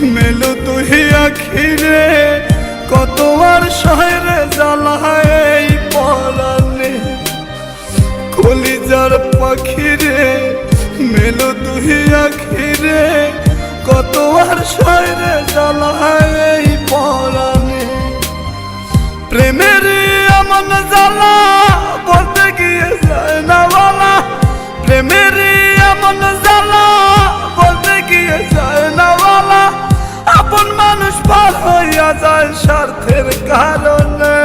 মেলো তুই আখিরে কত আর শহরে জ্বালায় এই পরাণে কলিজার পাখিরে মেলো তুই আখিরে কত আর শহরে জ্বালায় এই পরাণে প্রেমের এমন জ্বালা বলতে গিয়ে যায় না বলা প্রেমের এমন জ্বালা বলতে গিয়ে যায় না বলা আপন মানুষ পার হইয়া যায় স্বার্থের কারণে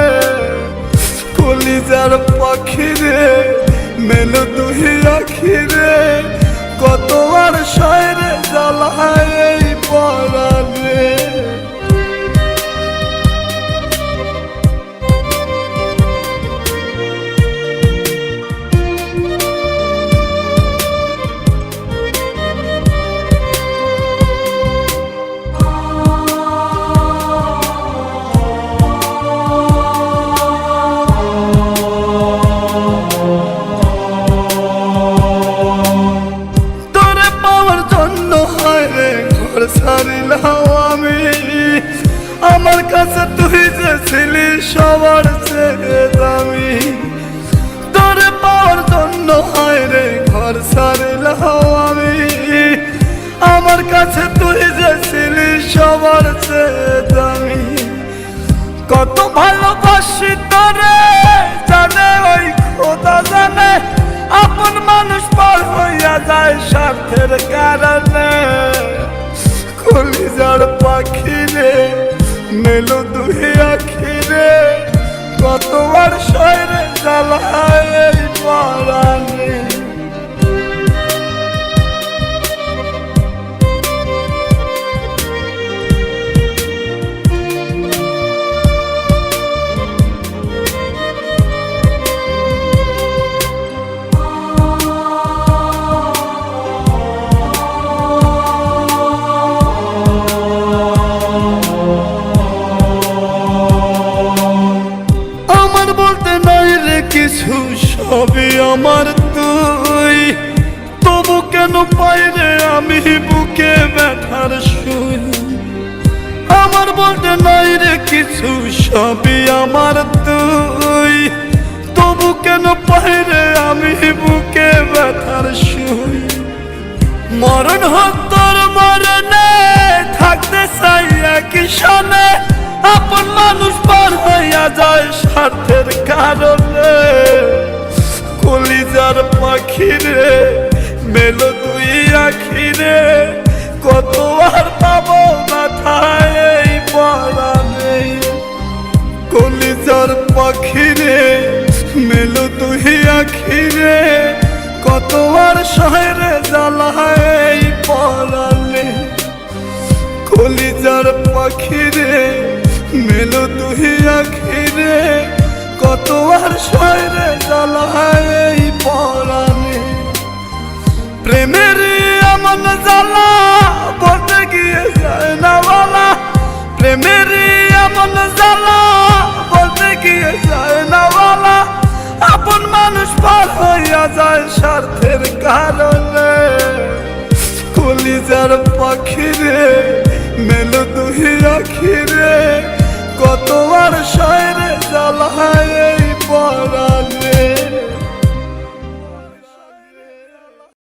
কলিজার পাখিরে মেলো তুই আখিরে কত আর শহরে জ্বালায় এই পরাণে ছাড়িলাম আমি আমার কাছে তুই যে ছিলি সবার চেয়ে দামি তোরে পাওয়ার জন্য হয় রে ঘর ছাড়িলাম আমি আমার কাছে তুই যে ছিলি সবার চেয়ে দামি কত ভালোবাসি তোরে জানে ওই খোদা জানে আপন মানুষ পার হইয়া যায় স্বার্থের কারণে কলিজার পাখিরে মেলো তুই আখিরে কত আর শহরে জ্বালায় এই পরাণে কিছু সবই আমার তুই তবু কেন পাই রে আমি বুকে ব্যথার শুই আমার বলতে নাই রে কিছু সবই আমার তুই তবু কেন পাই রে আমি বুকে ব্যথার শুই মরণ হোক তোর মরণে থাকতে চাই একই সনে আপন মানুষ পার হইয়া যায় স্বার্থের কারণে কলিজার পাখিরে মেলো তুই আখিরে কত আর পাবো মাথায় এই পরাণে কলিজার পাখিরে মেলো তুই আখিরে কত আর শহরে জ্বালায় এই পরাণে কলিজার পাখিরে মেলো তুই আখিরে কত আর শহরে জ্বালায় এই পরাণে প্রেমের এমন জ্বালা বলতে গিয়ে যায় না বলা প্রেমের এমন জ্বালা বলতে গিয়ে যায় না বলা আপন মানুষ পার হইয়া যায় স্বার্থের কারণে কলিজার পাখিরে মেলো তুই আখিরে কত আর শহরে